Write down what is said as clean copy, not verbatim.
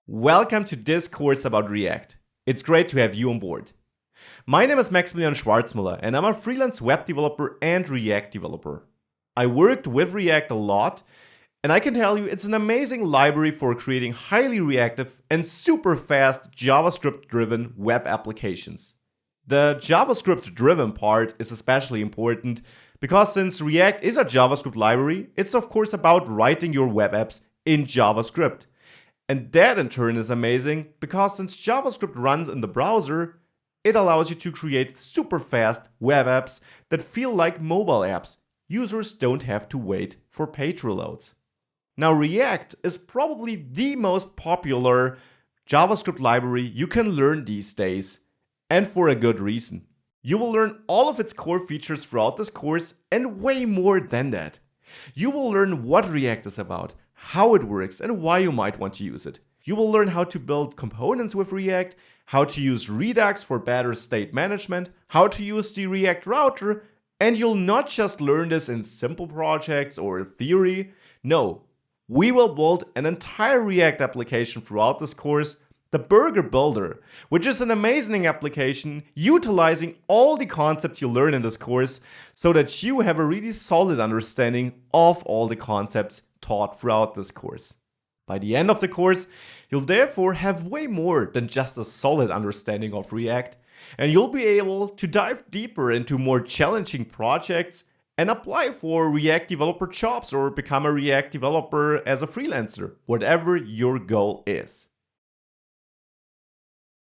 Welcome to this course about React. It's great to have you on board. My name is Maximilian Schwarzmüller and I'm a freelance web developer and React developer. I worked with React a lot and I can tell you it's an amazing library for creating highly reactive and super fast JavaScript-driven web applications. The JavaScript-driven part is especially important because since React is a JavaScript library, it's of course about writing your web apps in JavaScript. And that in turn is amazing because since JavaScript runs in the browser, it allows you to create super fast web apps that feel like mobile apps. Users don't have to wait for page reloads. Now React is probably the most popular JavaScript library you can learn these days, and for a good reason. You will learn all of its core features throughout this course and way more than that. You will learn what React is about, how it works, and why you might want to use it. You will learn how to build components with React, how to use Redux for better state management, how to use the React router, and you'll not just learn this in simple projects or theory. No, we will build an entire React application throughout this course, the Burger Builder, which is an amazing application utilizing all the concepts you learn in this course so that you have a really solid understanding of all the concepts taught throughout this course. By the end of the course, you'll therefore have way more than just a solid understanding of React, and you'll be able to dive deeper into more challenging projects and apply for React developer jobs or become a React developer as a freelancer, whatever your goal is.